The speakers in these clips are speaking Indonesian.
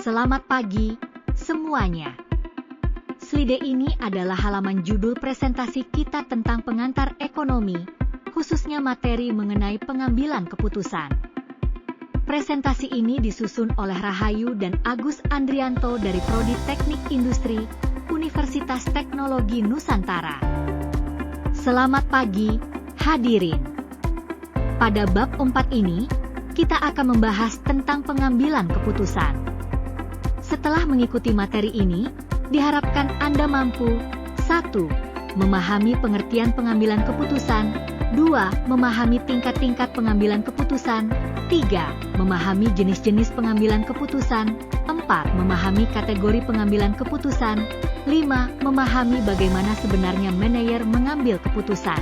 Selamat pagi, semuanya. Slide ini adalah halaman judul presentasi kita tentang pengantar ekonomi, khususnya materi mengenai pengambilan keputusan. Presentasi ini disusun oleh Rahayu dan Agus Andrianto dari Prodi Teknik Industri, Universitas Teknologi Nusantara. Selamat pagi, hadirin. Pada bab 4 ini, kita akan membahas tentang pengambilan keputusan. Setelah mengikuti materi ini, diharapkan Anda mampu 1. Memahami pengertian pengambilan keputusan, 2. Memahami tingkat-tingkat pengambilan keputusan, 3. Memahami jenis-jenis pengambilan keputusan, 4. Memahami kategori pengambilan keputusan, 5. Memahami bagaimana sebenarnya manajer mengambil keputusan.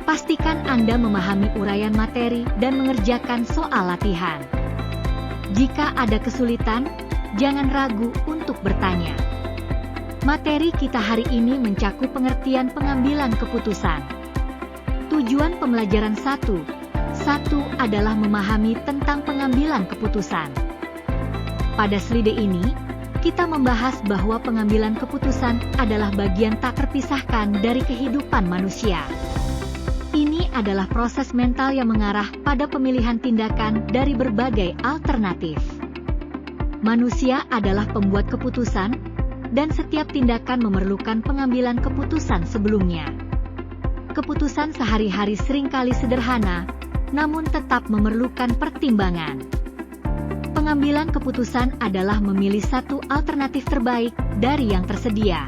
Pastikan Anda memahami uraian materi dan mengerjakan soal latihan. Jika ada kesulitan, jangan ragu untuk bertanya. Materi kita hari ini mencakup pengertian pengambilan keputusan. Tujuan pembelajaran 1 adalah memahami tentang pengambilan keputusan. Pada slide ini, kita membahas bahwa pengambilan keputusan adalah bagian tak terpisahkan dari kehidupan manusia. Ini adalah proses mental yang mengarah pada pemilihan tindakan dari berbagai alternatif. Manusia adalah pembuat keputusan, dan setiap tindakan memerlukan pengambilan keputusan sebelumnya. Keputusan sehari-hari seringkali sederhana, namun tetap memerlukan pertimbangan. Pengambilan keputusan adalah memilih satu alternatif terbaik dari yang tersedia.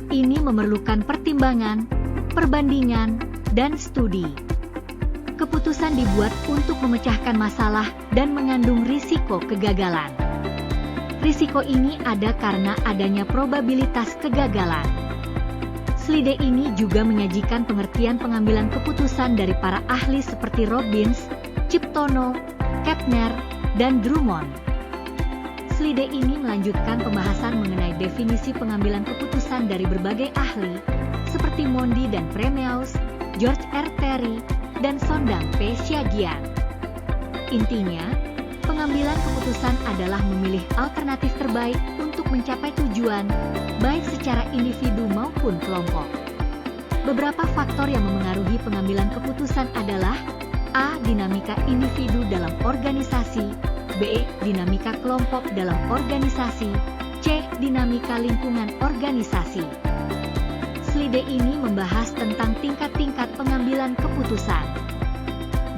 Ini memerlukan pertimbangan, perbandingan, dan studi. Keputusan dibuat untuk memecahkan masalah dan mengandung risiko kegagalan. Risiko ini ada karena adanya probabilitas kegagalan. Slide ini juga menyajikan pengertian pengambilan keputusan dari para ahli seperti Robbins, Ciptono, Kapner, dan Drummond. Slide ini melanjutkan pembahasan mengenai definisi pengambilan keputusan dari berbagai ahli, seperti Mondi dan Premeus, George R. Terry, dan Sondang P. Siagian. Intinya, pengambilan keputusan adalah memilih alternatif terbaik untuk mencapai tujuan, baik secara individu maupun kelompok. Beberapa faktor yang memengaruhi pengambilan keputusan adalah A. Dinamika individu dalam organisasi, B. Dinamika kelompok dalam organisasi, C. Dinamika lingkungan organisasi. Slide ini membahas tentang tingkat-tingkat pengambilan keputusan.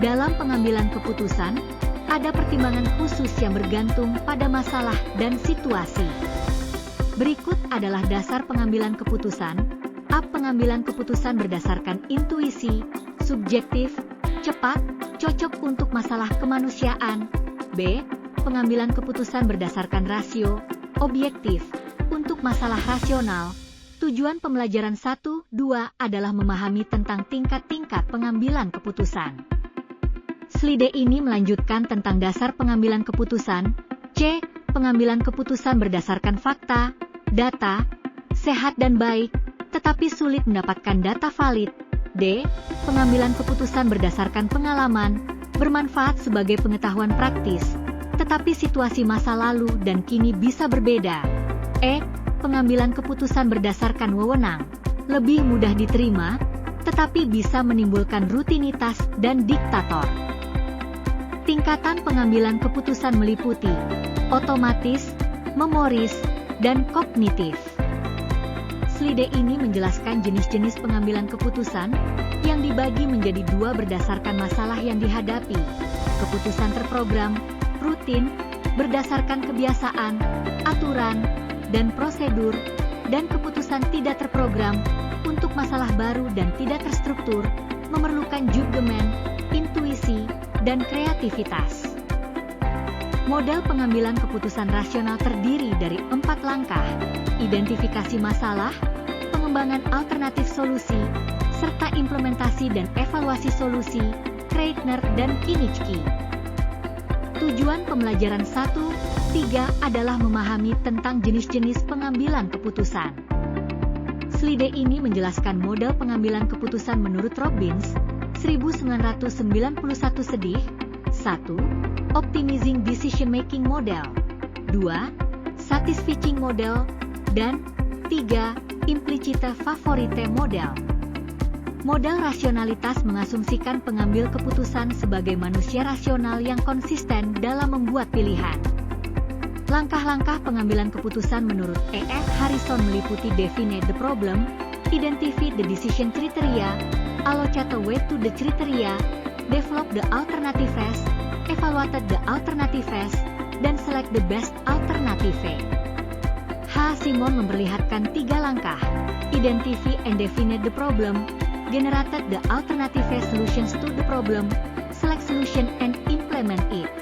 Dalam pengambilan keputusan, ada pertimbangan khusus yang bergantung pada masalah dan situasi. Berikut adalah dasar pengambilan keputusan. A. Pengambilan keputusan berdasarkan intuisi, subjektif, cepat, cocok untuk masalah kemanusiaan. B. Pengambilan keputusan berdasarkan rasio, objektif, untuk masalah rasional. Tujuan pembelajaran 1-2 adalah memahami tentang tingkat-tingkat pengambilan keputusan. Slide ini melanjutkan tentang dasar pengambilan keputusan. C. Pengambilan keputusan berdasarkan fakta, data, sehat dan baik, tetapi sulit mendapatkan data valid. D. Pengambilan keputusan berdasarkan pengalaman, bermanfaat sebagai pengetahuan praktis, tetapi situasi masa lalu dan kini bisa berbeda. E. Pengambilan keputusan berdasarkan wewenang, lebih mudah diterima, tetapi bisa menimbulkan rutinitas dan diktator. Tingkatan pengambilan keputusan meliputi otomatis, memoris, dan kognitif. Slide ini menjelaskan jenis-jenis pengambilan keputusan yang dibagi menjadi dua berdasarkan masalah yang dihadapi. Keputusan terprogram, rutin, berdasarkan kebiasaan, aturan, dan prosedur, dan keputusan tidak terprogram untuk masalah baru dan tidak terstruktur, memerlukan judgemen, intuisi, dan kreativitas. Model pengambilan keputusan rasional terdiri dari 4 langkah: identifikasi masalah, pengembangan alternatif solusi, serta implementasi dan evaluasi solusi, Kreitner dan Kinichki. Tujuan pembelajaran 1-3 adalah memahami tentang jenis-jenis pengambilan keputusan. Slide ini menjelaskan model pengambilan keputusan menurut Robbins, 1991 sedih. 1. Optimizing Decision Making Model. 2. Satisficing model, dan 3. Implicite favorite model. Model rasionalitas mengasumsikan pengambil keputusan sebagai manusia rasional yang konsisten dalam membuat pilihan. Langkah-langkah pengambilan keputusan menurut E.F. Harrison meliputi define the problem, identify the decision criteria, allocate the way to the criteria, develop the alternatives, evaluate the alternatives, dan select the best alternative. H. Simon memperlihatkan 3 langkah: identify and define the problem, generated the alternative solutions to the problem, select solution and implement it.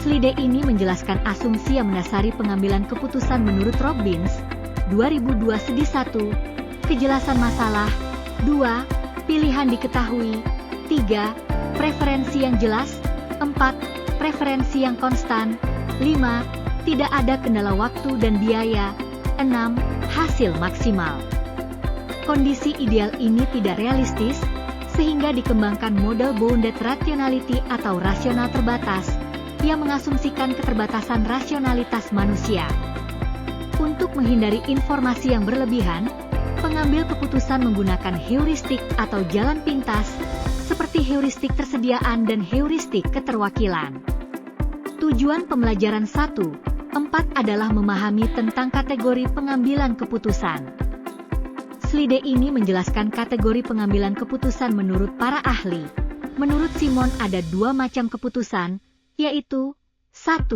Slide ini menjelaskan asumsi yang mendasari pengambilan keputusan menurut Robbins, 2002 sedi 1, kejelasan masalah, 2, pilihan diketahui, 3, preferensi yang jelas, 4, preferensi yang konstan, 5, tidak ada kendala waktu dan biaya, 6, hasil maksimal. Kondisi ideal ini tidak realistis, sehingga dikembangkan model bounded rationality atau rasional terbatas, yang mengasumsikan keterbatasan rasionalitas manusia. Untuk menghindari informasi yang berlebihan, pengambil keputusan menggunakan heuristik atau jalan pintas, seperti heuristik tersediaan dan heuristik keterwakilan. Tujuan pembelajaran 1-4 adalah memahami tentang kategori pengambilan keputusan. Slide ini menjelaskan kategori pengambilan keputusan menurut para ahli. Menurut Simon ada 2 macam keputusan, yaitu 1.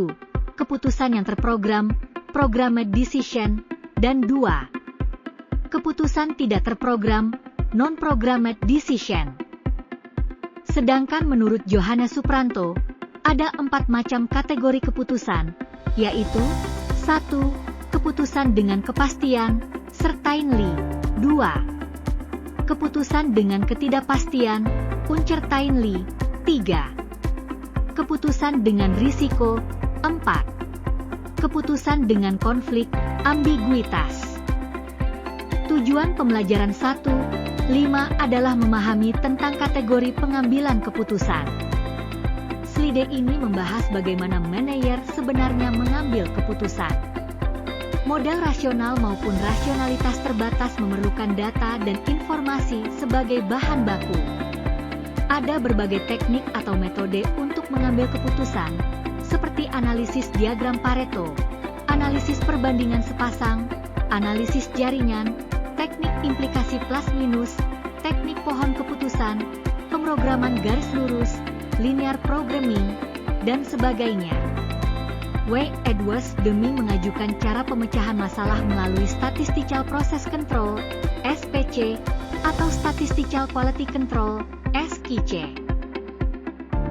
Keputusan yang terprogram, programmed decision, dan 2. Keputusan tidak terprogram, non-programmed decision. Sedangkan menurut Johannes Supranto, ada 4 macam kategori keputusan, yaitu 1. Keputusan dengan kepastian, certainly. 2. Keputusan dengan ketidakpastian, uncertainly. 3. Keputusan dengan risiko, 4. Keputusan dengan konflik, ambiguitas. Tujuan pembelajaran 1-5 adalah memahami tentang kategori pengambilan keputusan. Slide ini membahas bagaimana manajer sebenarnya mengambil keputusan. Model rasional maupun rasionalitas terbatas memerlukan data dan informasi sebagai bahan baku. Ada berbagai teknik atau metode untuk mengambil keputusan, seperti analisis diagram Pareto, analisis perbandingan sepasang, analisis jaringan, teknik implikasi plus-minus, teknik pohon keputusan, pemrograman garis lurus, linear programming, dan sebagainya. W. Edwards Deming mengajukan cara pemecahan masalah melalui Statistical Process Control, SPC, atau Statistical Quality Control, SQC.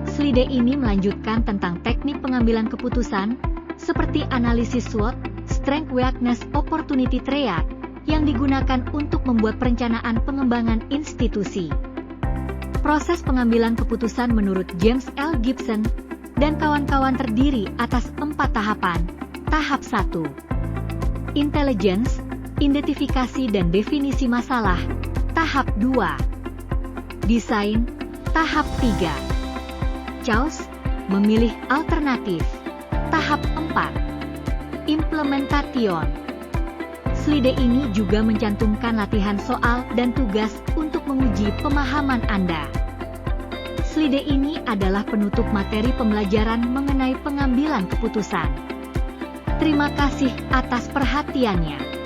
Slide ini melanjutkan tentang teknik pengambilan keputusan, seperti analisis SWOT, Strength Weakness Opportunity Triad, yang digunakan untuk membuat perencanaan pengembangan institusi. Proses pengambilan keputusan menurut James L. Gibson dan kawan-kawan terdiri atas 4 tahapan. Tahap 1. Intelligence, identifikasi dan definisi masalah. Tahap 2. Desain. Tahap 3. Choice, memilih alternatif. Tahap 4. Implementation. Slide ini juga mencantumkan latihan soal dan tugas untuk menguji pemahaman Anda. Slide ini adalah penutup materi pembelajaran mengenai pengambilan keputusan. Terima kasih atas perhatiannya.